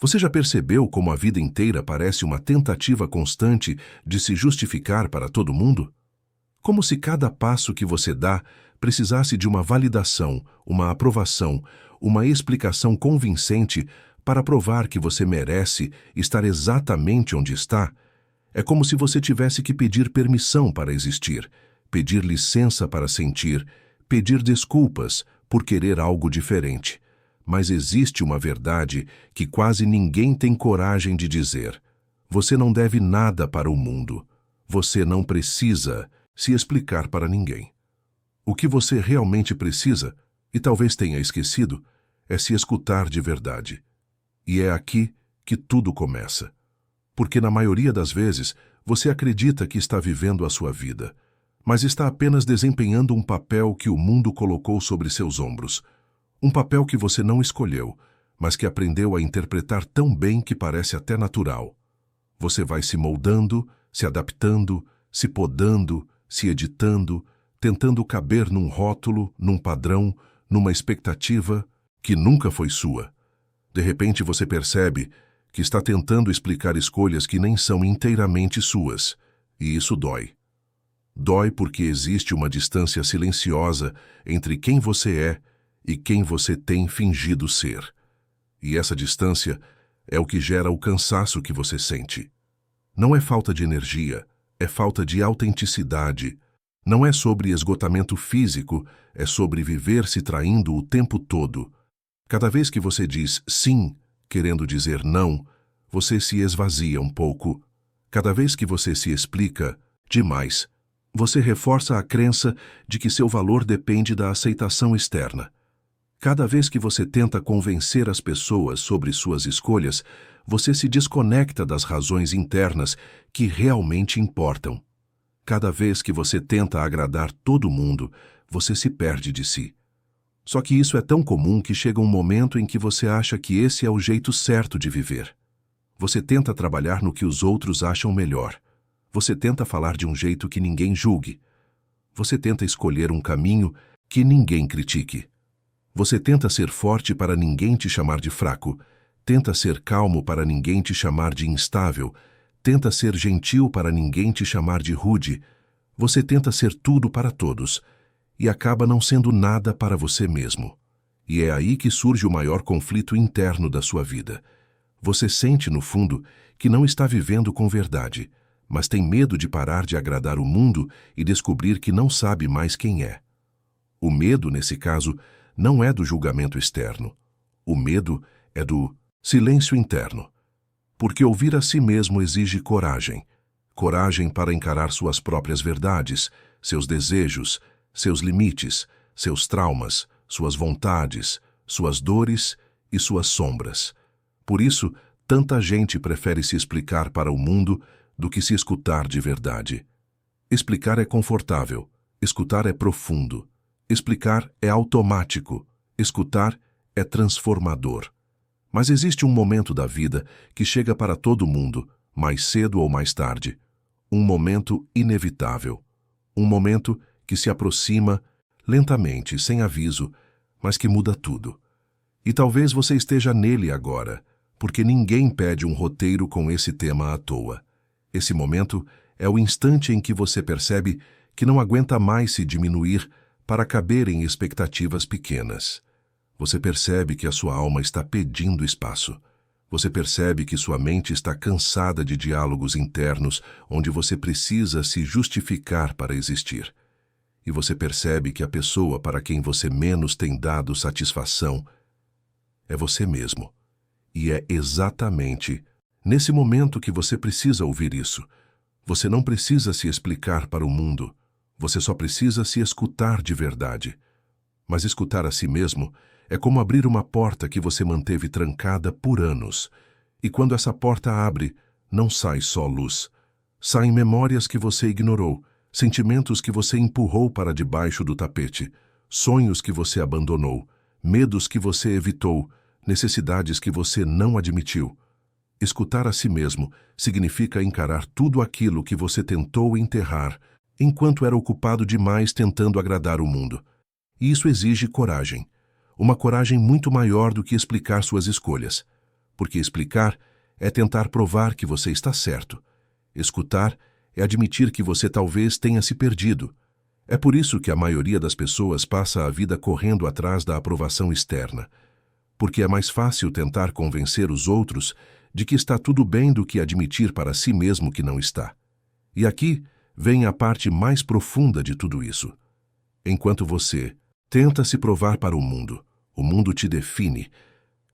Você já percebeu como a vida inteira parece uma tentativa constante de se justificar para todo mundo? Como se cada passo que você dá precisasse de uma validação, uma aprovação, uma explicação convincente para provar que você merece estar exatamente onde está? É como se você tivesse que pedir permissão para existir, pedir licença para sentir, pedir desculpas por querer algo diferente. Mas existe uma verdade que quase ninguém tem coragem de dizer. Você não deve nada para o mundo. Você não precisa se explicar para ninguém. O que você realmente precisa, e talvez tenha esquecido, é se escutar de verdade. E é aqui que tudo começa. Porque na maioria das vezes, você acredita que está vivendo a sua vida, mas está apenas desempenhando um papel que o mundo colocou sobre seus ombros. Um papel que você não escolheu, mas que aprendeu a interpretar tão bem que parece até natural. Você vai se moldando, se adaptando, se podando, se editando, tentando caber num rótulo, num padrão, numa expectativa que nunca foi sua. De repente você percebe que está tentando explicar escolhas que nem são inteiramente suas, e isso dói. Dói porque existe uma distância silenciosa entre quem você é e quem você tem fingido ser. E essa distância é o que gera o cansaço que você sente. Não é falta de energia, é falta de autenticidade. Não é sobre esgotamento físico, é sobre viver se traindo o tempo todo. Cada vez que você diz sim, querendo dizer não, você se esvazia um pouco. Cada vez que você se explica demais, você reforça a crença de que seu valor depende da aceitação externa. Cada vez que você tenta convencer as pessoas sobre suas escolhas, você se desconecta das razões internas que realmente importam. Cada vez que você tenta agradar todo mundo, você se perde de si. Só que isso é tão comum que chega um momento em que você acha que esse é o jeito certo de viver. Você tenta trabalhar no que os outros acham melhor. Você tenta falar de um jeito que ninguém julgue. Você tenta escolher um caminho que ninguém critique. Você tenta ser forte para ninguém te chamar de fraco, tenta ser calmo para ninguém te chamar de instável, tenta ser gentil para ninguém te chamar de rude. Você tenta ser tudo para todos e acaba não sendo nada para você mesmo. E é aí que surge o maior conflito interno da sua vida. Você sente, no fundo, que não está vivendo com verdade, mas tem medo de parar de agradar o mundo e descobrir que não sabe mais quem é. O medo, nesse caso, não é do julgamento externo. O medo é do silêncio interno. Porque ouvir a si mesmo exige coragem. Coragem para encarar suas próprias verdades, seus desejos, seus limites, seus traumas, suas vontades, suas dores e suas sombras. Por isso, tanta gente prefere se explicar para o mundo do que se escutar de verdade. Explicar é confortável, escutar é profundo. Explicar é automático, escutar é transformador. Mas existe um momento da vida que chega para todo mundo, mais cedo ou mais tarde. Um momento inevitável. Um momento que se aproxima lentamente, sem aviso, mas que muda tudo. E talvez você esteja nele agora, porque ninguém pede um roteiro com esse tema à toa. Esse momento é o instante em que você percebe que não aguenta mais se diminuir para caber em expectativas pequenas. Você percebe que a sua alma está pedindo espaço. Você percebe que sua mente está cansada de diálogos internos onde você precisa se justificar para existir. E você percebe que a pessoa para quem você menos tem dado satisfação é você mesmo. E é exatamente nesse momento que você precisa ouvir isso. Você não precisa se explicar para o mundo. Você só precisa se escutar de verdade. Mas escutar a si mesmo é como abrir uma porta que você manteve trancada por anos. E quando essa porta abre, não sai só luz. Saem memórias que você ignorou, sentimentos que você empurrou para debaixo do tapete, sonhos que você abandonou, medos que você evitou, necessidades que você não admitiu. Escutar a si mesmo significa encarar tudo aquilo que você tentou enterrar, enquanto era ocupado demais tentando agradar o mundo. E isso exige coragem. Uma coragem muito maior do que explicar suas escolhas. porque explicar é tentar provar que você está certo. Escutar é admitir que você talvez tenha se perdido. É por isso que a maioria das pessoas passa a vida correndo atrás da aprovação externa, porque é mais fácil tentar convencer os outros de que está tudo bem do que admitir para si mesmo que não está. E aqui vem a parte mais profunda de tudo isso. Enquanto você tenta se provar para o mundo te define.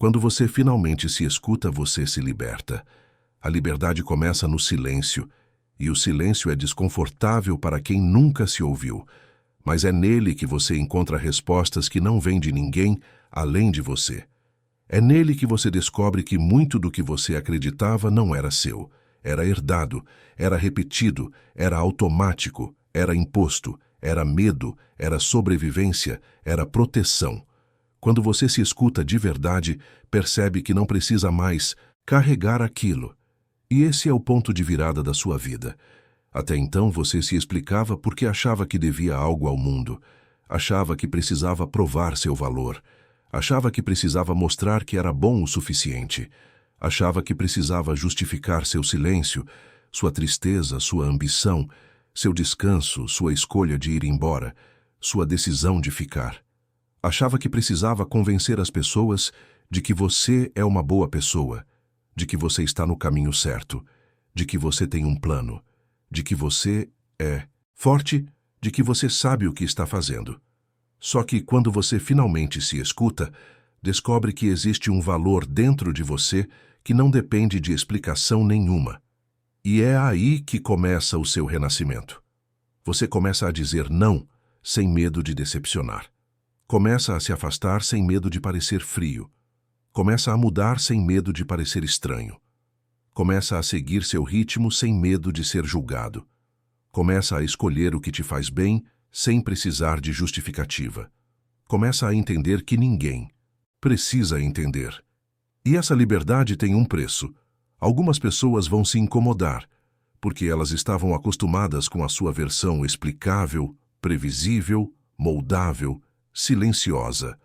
Quando você finalmente se escuta, você se liberta. A liberdade começa no silêncio, e o silêncio é desconfortável para quem nunca se ouviu, mas é nele que você encontra respostas que não vêm de ninguém além de você. É nele que você descobre que muito do que você acreditava não era seu. Era herdado, era repetido, era automático, era imposto, era medo, era sobrevivência, era proteção. Quando você se escuta de verdade, percebe que não precisa mais carregar aquilo. E esse é o ponto de virada da sua vida. Até então você se explicava porque achava que devia algo ao mundo, achava que precisava provar seu valor, achava que precisava mostrar que era bom o suficiente, achava que precisava justificar seu silêncio, sua tristeza, sua ambição, seu descanso, sua escolha de ir embora, sua decisão de ficar. Achava que precisava convencer as pessoas de que você é uma boa pessoa, de que você está no caminho certo, de que você tem um plano, de que você é forte, de que você sabe o que está fazendo. Só que quando você finalmente se escuta, descobre que existe um valor dentro de você que não depende de explicação nenhuma. E é aí que começa o seu renascimento. Você começa a dizer não, sem medo de decepcionar. Começa a se afastar sem medo de parecer frio. Começa a mudar sem medo de parecer estranho. Começa a seguir seu ritmo sem medo de ser julgado. Começa a escolher o que te faz bem sem precisar de justificativa. Começa a entender que ninguém precisa entender. E essa liberdade tem um preço. Algumas pessoas vão se incomodar, porque elas estavam acostumadas com a sua versão explicável, previsível, moldável, silenciosa.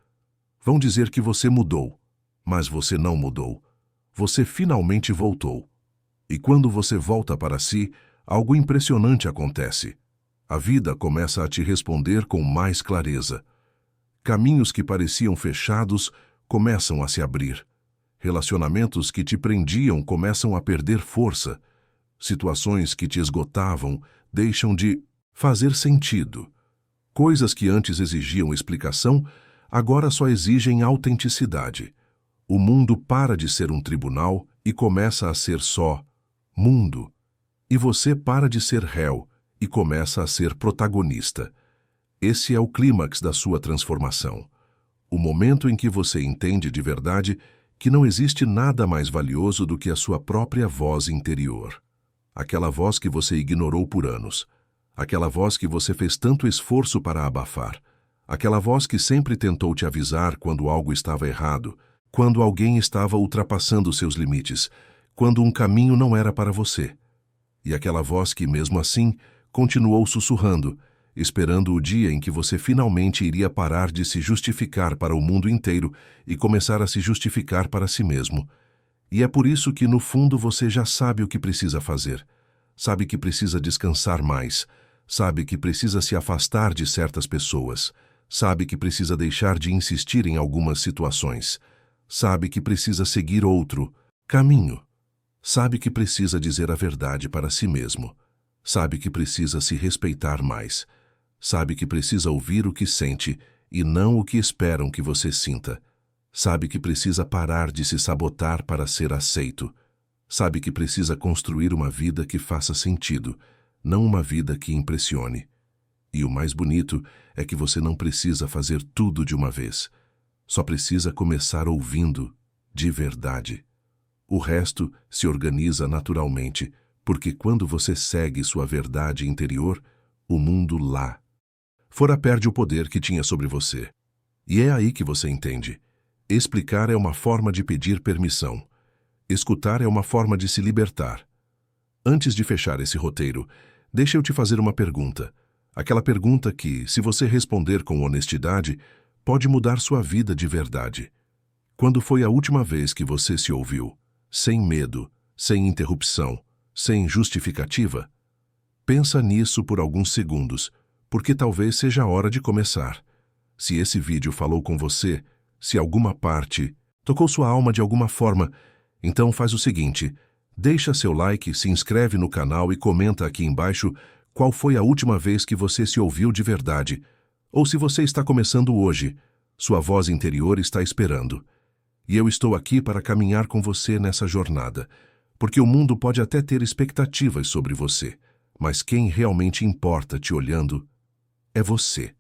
Vão dizer que você mudou, mas você não mudou. Você finalmente voltou. E quando você volta para si, algo impressionante acontece. A vida começa a te responder com mais clareza. Caminhos que pareciam fechados começam a se abrir. Relacionamentos que te prendiam começam a perder força. Situações que te esgotavam deixam de fazer sentido. Coisas que antes exigiam explicação, agora só exigem autenticidade. O mundo para de ser um tribunal e começa a ser só mundo. E você para de ser réu e começa a ser protagonista. Esse é o clímax da sua transformação. O momento em que você entende de verdade que não existe nada mais valioso do que a sua própria voz interior. Aquela voz que você ignorou por anos. Aquela voz que você fez tanto esforço para abafar. Aquela voz que sempre tentou te avisar quando algo estava errado, quando alguém estava ultrapassando seus limites, quando um caminho não era para você. E aquela voz que, mesmo assim, continuou sussurrando, esperando o dia em que você finalmente iria parar de se justificar para o mundo inteiro e começar a se justificar para si mesmo. E é por isso que, no fundo, você já sabe o que precisa fazer. Sabe que precisa descansar mais. Sabe que precisa se afastar de certas pessoas. Sabe que precisa deixar de insistir em algumas situações. Sabe que precisa seguir outro caminho. Sabe que precisa dizer a verdade para si mesmo. Sabe que precisa se respeitar mais. Sabe que precisa ouvir o que sente e não o que esperam que você sinta. Sabe que precisa parar de se sabotar para ser aceito. Sabe que precisa construir uma vida que faça sentido, não uma vida que impressione. E o mais bonito é que você não precisa fazer tudo de uma vez. Só precisa começar ouvindo de verdade. O resto se organiza naturalmente, porque quando você segue sua verdade interior, o mundo lá fora perde o poder que tinha sobre você. E é aí que você entende. Explicar é uma forma de pedir permissão. Escutar é uma forma de se libertar. Antes de fechar esse roteiro, deixa eu te fazer uma pergunta. Aquela pergunta que, se você responder com honestidade, pode mudar sua vida de verdade. Quando foi a última vez que você se ouviu? Sem medo, sem interrupção, sem justificativa? Pensa nisso por alguns segundos, porque talvez seja a hora de começar. Se esse vídeo falou com você, se alguma parte tocou sua alma de alguma forma, então faz o seguinte: deixa seu like, se inscreve no canal e comenta aqui embaixo qual foi a última vez que você se ouviu de verdade. Ou se você está começando hoje, sua voz interior está esperando. E eu estou aqui para caminhar com você nessa jornada, porque o mundo pode até ter expectativas sobre você, mas quem realmente importa te olhando é você.